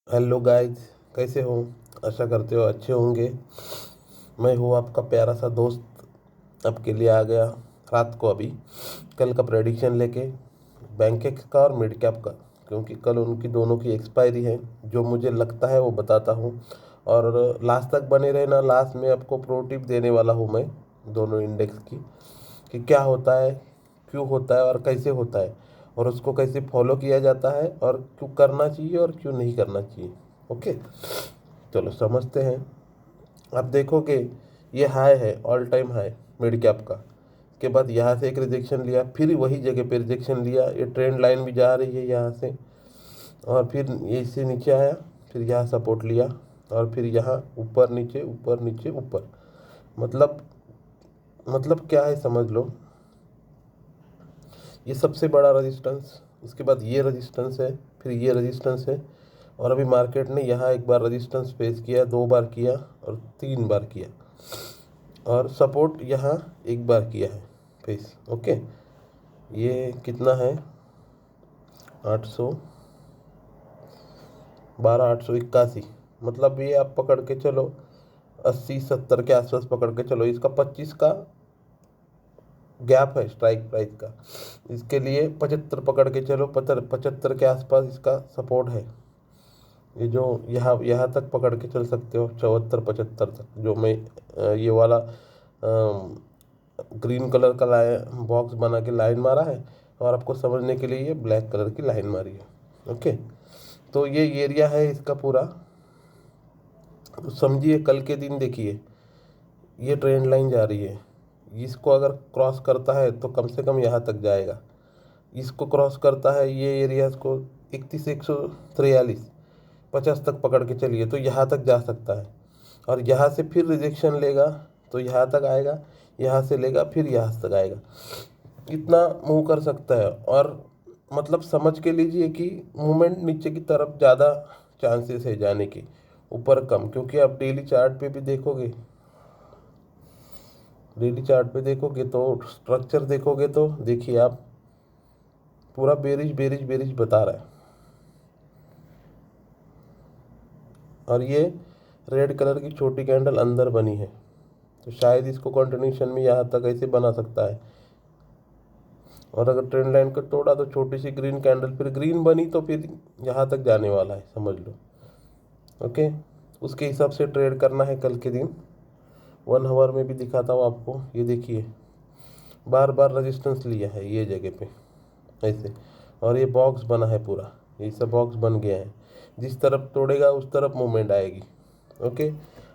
Hello guys, कैसे हो? आशा करते हो अच्छे होंगे। मैं हूँ आपका प्यारा सा दोस्त, आपके लिए आ गया रात को अभी कल का प्रेडिक्शन लेके बैंकेक्स का और मिड कैप का, क्योंकि कल उनकी दोनों की एक्सपायरी है। जो मुझे लगता है वो बताता हूँ, और लास्ट तक बने रहना। लास्ट में आपको प्रो टिप देने वाला हूँ मैं दोनों इंडेक्स की, कि क्या होता है, क्यों होता है और कैसे होता है, और उसको कैसे फॉलो किया जाता है, और क्यों करना चाहिए और क्यों नहीं करना चाहिए। ओके, चलो समझते हैं। आप देखोगे ये हाई है, all time high mid cap का। के बाद यहाँ से एक रिजेक्शन लिया, फिर वही जगह पे रिजेक्शन लिया। ये ट्रेंड लाइन भी जा रही है यहाँ से, और फिर ये इससे नीचे आया, फिर यहाँ सपोर्ट लिया, और फिर यहाँ ऊपर नीचे ऊपर नीचे ऊपर। मतलब मतलब क्या है समझ लो। ये सबसे बड़ा रेजिस्टेंस, उसके बाद ये रेजिस्टेंस है, फिर ये रेजिस्टेंस है। और अभी मार्केट ने यहाँ एक बार रेजिस्टेंस फेस किया, दो बार किया और तीन बार किया, और सपोर्ट यहाँ एक बार किया है फेस। ओके, ये कितना है? 812, 881। मतलब ये आप पकड़ के चलो 80 70 के आसपास पकड़ के चलो। इसका 25 का गैप है स्ट्राइक प्राइस का। इसके लिए 75 पकड़ के चलो, 75 के आसपास इसका सपोर्ट है। ये जो यहाँ यहाँ तक पकड़ के चल सकते हो, 74 75 तक। जो मैं ये वाला ग्रीन कलर का लाइन बॉक्स बना के लाइन मारा है, और आपको समझने के लिए ये ब्लैक कलर की लाइन मारी है। ओके, तो ये एरिया है इसका पूरा। तो समझिए, कल के दिन देखिए, ये ट्रेंड लाइन जा रही है। इसको अगर क्रॉस करता है तो कम से कम यहाँ तक जाएगा। इसको क्रॉस करता है ये एरिया को 31 143 50 तक पकड़ के चलिए, तो यहाँ तक जा सकता है। और यहाँ से फिर रिजेक्शन लेगा तो यहाँ तक आएगा, यहाँ से लेगा फिर यहाँ तक आएगा। इतना मूव कर सकता है। और मतलब समझ के लीजिए कि मूवमेंट नीचे की तरफ ज़्यादा चांसेस है जाने की, ऊपर कम। क्योंकि आप डेली चार्ट पे भी देखोगे, डेली चार्ट पे देखोगे तो स्ट्रक्चर देखोगे तो देखिए आप, पूरा बेरिश बेरिश बेरिश बता रहा है। और ये रेड कलर की छोटी कैंडल अंदर बनी है, तो शायद इसको कंटिन्यूशन में यहाँ तक ऐसे बना सकता है। और अगर ट्रेंड लाइन को तोड़ा तो छोटी सी ग्रीन कैंडल फिर ग्रीन बनी, तो फिर यहाँ तक जाने वाला है, समझ लो। ओके, उसके हिसाब से ट्रेड करना है कल के दिन। 1 आवर में भी दिखाता हूँ आपको। ये देखिए, बार बार रेजिस्टेंस लिया है ये जगह पे ऐसे, और ये बॉक्स बना है पूरा, ये सब बॉक्स बन गया है। जिस तरफ तोड़ेगा उस तरफ मूवमेंट आएगी। ओके,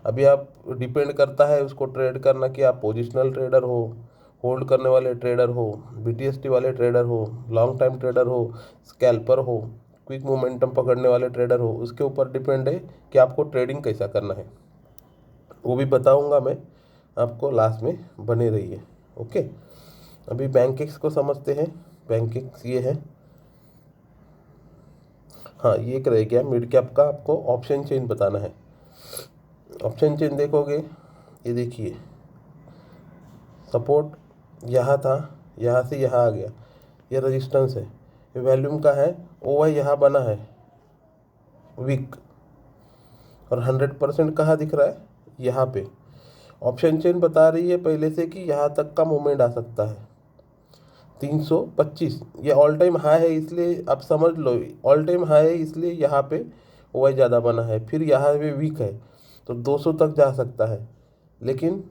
अभी आप डिपेंड करता है उसको ट्रेड करना, कि आप पोजिशनल ट्रेडर हो, होल्ड करने वाले ट्रेडर हो, बीटीएसटी वाले ट्रेडर हो, लॉन्ग टाइम ट्रेडर हो, स्कैल्पर हो, क्विक मोमेंटम पकड़ने वाले ट्रेडर हो। उसके ऊपर डिपेंड है कि आपको ट्रेडिंग कैसा करना है। वो भी बताऊंगा मैं आपको, लास्ट में बने रहिए। ओके, अभी बैंकेक्स को समझते हैं। बैंकेक्स ये है। हाँ, ये एक रह गया मिड कैप का, आपको ऑप्शन चेन बताना है। ऑप्शन चेन देखोगे, ये देखिए, सपोर्ट यहाँ था, यहाँ से यहाँ आ गया, ये रेजिस्टेंस है, ये वॉल्यूम का है। ओवाई यहाँ बना है वीक, और 100% कहाँ दिख रहा है? यहाँ पे। ऑप्शन चेन बता रही है पहले से कि यहाँ तक का मूवमेंट आ सकता है। 325 ये ऑल टाइम हाई है, इसलिए आप समझ लो ऑल टाइम हाई है, इसलिए यहाँ पे ओवाई ज़्यादा बना है। फिर यहाँ पे वीक है, तो 200 तक जा सकता है। लेकिन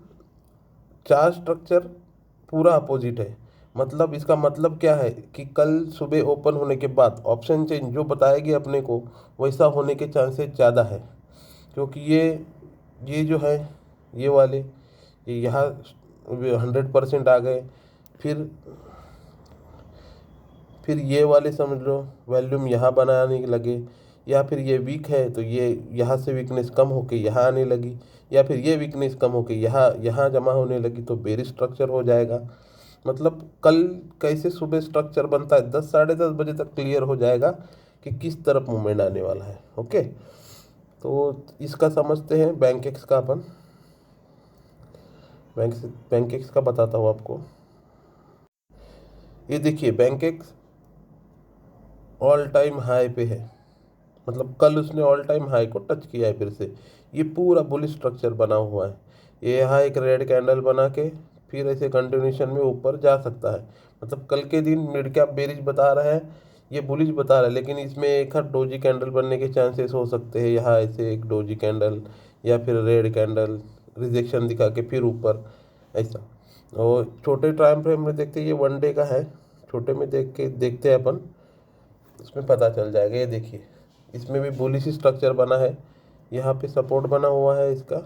चार्ट स्ट्रक्चर पूरा अपोजिट है। मतलब इसका मतलब क्या है कि कल सुबह ओपन होने के बाद ऑप्शन चेंज जो बताएगी अपने को, वैसा होने के चांसेस ज़्यादा है। क्योंकि ये जो है, ये वाले, ये यहाँ 100% आ गए। फिर फिर ये वाले समझ लो वॉल्यूम यहाँ बनाने लगे, या फिर ये वीक है तो ये यहाँ से वीकनेस कम होके यहाँ आने लगी, या फिर ये वीकनेस कम होके यहाँ यहाँ जमा होने लगी, तो बेरिश स्ट्रक्चर हो जाएगा। मतलब कल कैसे सुबह स्ट्रक्चर बनता है, 10 साढ़े 10 बजे तक क्लियर हो जाएगा कि किस तरफ मूवमेंट आने वाला है। ओके, तो इसका समझते हैं बैंकेक्स का अपन। बैंकेक्स का बताता हूँ आपको। ये देखिए, बैंकेक्स ऑल टाइम हाई पे है, मतलब कल उसने ऑल टाइम हाई को टच किया है फिर से। ये पूरा बुलिश स्ट्रक्चर बना हुआ है। ये यहाँ एक रेड कैंडल बना के फिर ऐसे कंटिन्यूशन में ऊपर जा सकता है। मतलब कल के दिन मिड कैप बेरिश बता रहा है, ये बुलिश बता रहा है, लेकिन इसमें एक हाथ डोजी कैंडल बनने के चांसेस हो सकते हैं। यहाँ ऐसे एक डोजी कैंडल या फिर रेड कैंडल रिजेक्शन दिखा के फिर ऊपर ऐसा। और छोटे टाइम फ्रेम में देखते हैं, ये 1 डे का है, छोटे में देख के देखते हैं अपन, इसमें पता चल जाएगा। ये देखिए इसमें भी बुलिश स्ट्रक्चर बना है, यहाँ पे सपोर्ट बना हुआ है इसका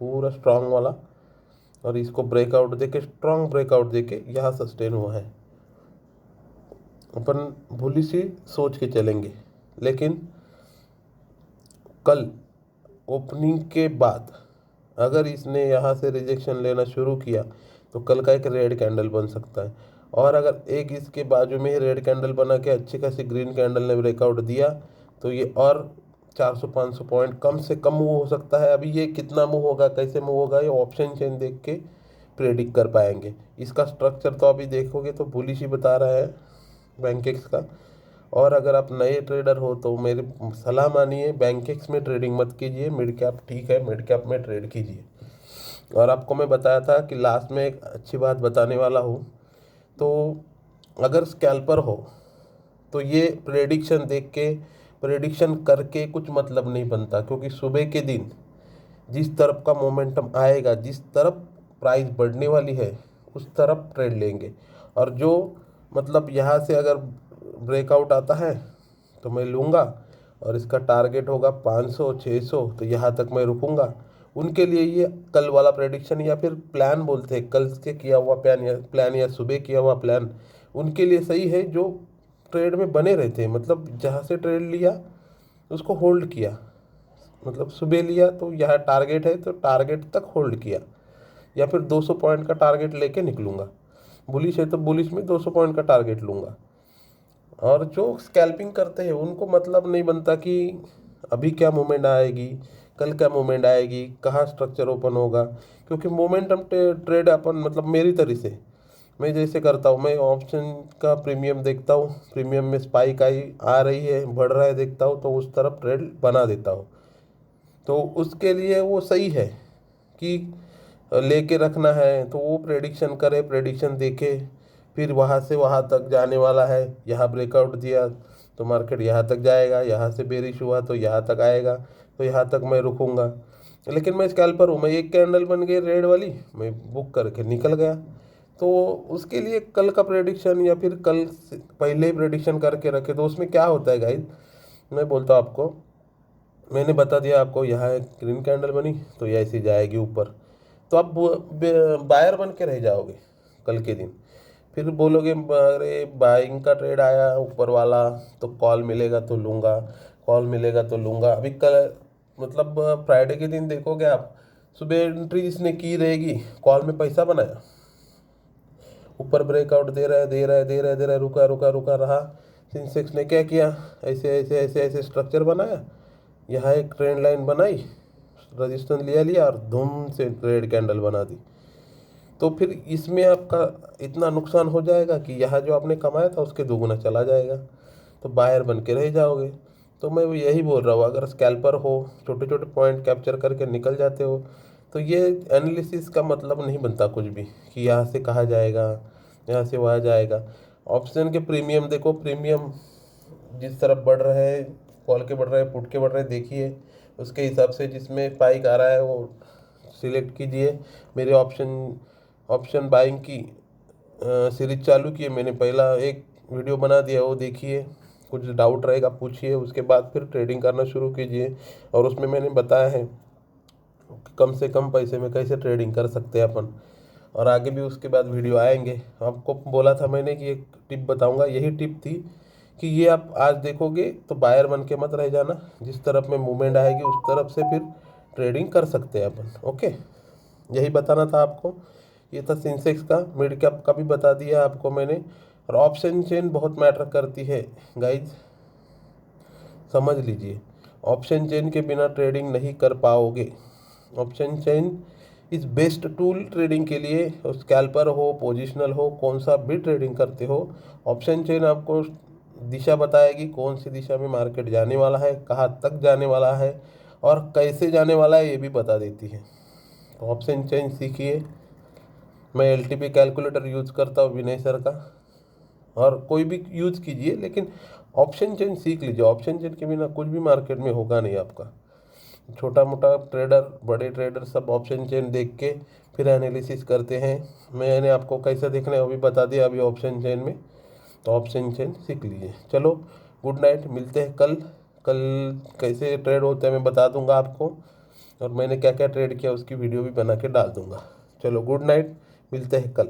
पूरा स्ट्रांग वाला, और इसको ब्रेकआउट देके स्ट्रांग ब्रेकआउट देके यहाँ सस्टेन हुआ है। अपन बुलिश ही सोच के चलेंगे, लेकिन कल ओपनिंग के बाद अगर इसने यहाँ से रिजेक्शन लेना शुरू किया तो कल का एक रेड कैंडल बन सकता है। और अगर एक इसके बाजू में ही रेड कैंडल बना के अच्छी खासी ग्रीन कैंडल ने ब्रेकआउट दिया तो ये और 400-500 पॉइंट कम से कम मूव हो सकता है। अभी ये कितना मूव होगा, कैसे मूव होगा, ये ऑप्शन चेन देख के प्रेडिक्ट कर पाएंगे। इसका स्ट्रक्चर तो अभी देखोगे तो बुलिश ही बता रहा है बैंकेक्स का। और अगर आप नए ट्रेडर हो तो मेरी सलाह मानिए, बैंकेक्स में ट्रेडिंग मत कीजिए, मिड कैप ठीक है, मिड कैप में ट्रेड कीजिए। और आपको मैं बताया था कि लास्ट में एक अच्छी बात बताने वाला हूँ। तो अगर स्कैल्पर हो तो ये प्रेडिक्शन देख के, प्रेडिक्शन करके कुछ मतलब नहीं बनता, क्योंकि सुबह के दिन जिस तरफ का मोमेंटम आएगा, जिस तरफ प्राइस बढ़ने वाली है उस तरफ ट्रेड लेंगे। और जो मतलब यहाँ से अगर ब्रेकआउट आता है तो मैं लूँगा, और इसका टारगेट होगा 500-600, तो यहाँ तक मैं रुकूंगा। उनके लिए ये कल वाला प्रेडिक्शन या फिर प्लान बोलते हैं, कल से किया हुआ प्लान या सुबह किया हुआ प्लान उनके लिए सही है, जो ट्रेड में बने रहते हैं। मतलब जहाँ से ट्रेड लिया उसको होल्ड किया, मतलब सुबह लिया तो यहाँ टारगेट है तो टारगेट तक होल्ड किया, या फिर 200 पॉइंट का टारगेट लेके निकलूंगा। बुलिश है तो बुलिश में 200 पॉइंट का टारगेट लूँगा। और जो स्कैल्पिंग करते हैं उनको मतलब नहीं बनता कि अभी क्या मूवमेंट आएगी, कल क्या मूवमेंट आएगी, कहाँ स्ट्रक्चर ओपन होगा। क्योंकि मोमेंटम ट्रेड अपन मतलब मेरी तरह से मैं जैसे करता हूँ, मैं ऑप्शन का प्रीमियम देखता हूँ, प्रीमियम में स्पाइक आई आ रही है, बढ़ रहा है देखता हूँ, तो उस तरफ ट्रेड बना देता हूँ। तो उसके लिए वो सही है कि लेके रखना है तो वो प्रेडिक्शन करे, प्रेडिक्शन देखे, फिर वहाँ से वहाँ तक जाने वाला है। यहाँ ब्रेकआउट दिया तो मार्केट यहाँ तक जाएगा, यहाँ से बेरिश हुआ तो यहाँ तक आएगा, तो यहाँ तक मैं रुकूंगा। लेकिन मैं स्कैल्पर हूँ, मैं एक कैंडल बन गई रेड वाली, मैं बुक करके निकल गया। तो उसके लिए कल का प्रेडिक्शन या फिर कल से पहले ही प्रेडिक्शन करके रखे तो उसमें क्या होता है गाइस, मैं बोलता हूँ आपको, मैंने बता दिया आपको यहाँ एक ग्रीन कैंडल बनी तो ये ऐसी जाएगी ऊपर, तो आप बायर बन के रह जाओगे कल के दिन। फिर बोलोगे अरे बाइंग का ट्रेड आया ऊपर वाला तो कॉल मिलेगा तो लूँगा, कॉल मिलेगा तो लूँगा। अभी कल मतलब फ्राइडे के दिन देखोगे आप, सुबह एंट्री जिसने की रहेगी कॉल में पैसा बनाया, ऊपर ब्रेकआउट दे रहा है दे रहा है दे रहा है दे रहा है, रुका रुका रुका रहा। सेंसेक्स ने क्या किया, ऐसे ऐसे ऐसे ऐसे स्ट्रक्चर बनाया, यहाँ एक ट्रेंड लाइन बनाई, रजिस्टेंस लिया लिया और धूम से रेड कैंडल बना दी। तो फिर इसमें आपका इतना नुकसान हो जाएगा कि यहाँ जो आपने कमाया था उसके दोगुना चला जाएगा, तो बायर बन के रह जाओगे। तो मैं वो यही बोल रहा हूँ, अगर स्कैल्पर हो, छोटे छोटे पॉइंट कैप्चर करके निकल जाते हो, तो ये एनालिसिस का मतलब नहीं बनता कुछ भी कि यहाँ से कहाँ जाएगा, यहाँ से वहाँ जाएगा। ऑप्शन के प्रीमियम देखो, प्रीमियम जिस तरफ बढ़ रहे हैं, कॉल के बढ़ रहे हैं, पुट के बढ़ रहे हैं, देखिए उसके हिसाब से जिसमें स्पाइक आ रहा है वो सिलेक्ट कीजिए। मेरे ऑप्शन ऑप्शन बाइंग की सीरीज चालू की है मैंने, पहला एक वीडियो बना दिया वो देखिए, कुछ डाउट रहेगा पूछिए, उसके बाद फिर ट्रेडिंग करना शुरू कीजिए। और उसमें मैंने बताया है कि कम से कम पैसे में कैसे ट्रेडिंग कर सकते हैं अपन। और आगे भी उसके बाद वीडियो आएंगे। आपको बोला था मैंने कि एक टिप बताऊंगा, यही टिप थी कि ये आप आज देखोगे तो बायर बन के मत रह जाना, जिस तरफ में मूवमेंट आएगी उस तरफ से फिर ट्रेडिंग कर सकते हैं अपन। ओके, यही बताना था आपको। ये था सेंसेक्स का, मिड कैप का भी बता दिया आपको मैंने। और ऑप्शन चेन बहुत मैटर करती है गाइज, समझ लीजिए। ऑप्शन चेन के बिना ट्रेडिंग नहीं कर पाओगे। Option chain is best tool trading के लिए, स्कैल्पर हो, पोजिशनल हो, कौन सा भी ट्रेडिंग करते हो, ऑप्शन चेन आपको दिशा बताएगी, कौन सी दिशा में मार्केट जाने वाला है, कहाँ तक जाने वाला है और कैसे जाने वाला है ये भी बता देती है। तो ऑप्शन चेंज सीखिए। मैं एलटीपी कैलकुलेटर यूज़ करता हूँ विनय सर का, और कोई भी यूज़ कीजिए, लेकिन ऑप्शन चेंज सीख लीजिए। ऑप्शन चेंज के बिना कुछ भी मार्केट में होगा नहीं आपका। छोटा मोटा ट्रेडर, बड़े ट्रेडर सब ऑप्शन चेन देख के फिर एनालिसिस करते हैं। मैंने आपको कैसे देखना है वो भी बता दिया अभी ऑप्शन चेन में, तो ऑप्शन चेन सीख लीजिए। चलो गुड नाइट, मिलते हैं कल। कल कैसे ट्रेड होता है मैं बता दूंगा आपको, और मैंने क्या क्या ट्रेड किया उसकी वीडियो भी बना के डाल दूंगा। चलो गुड नाइट, मिलते हैं कल।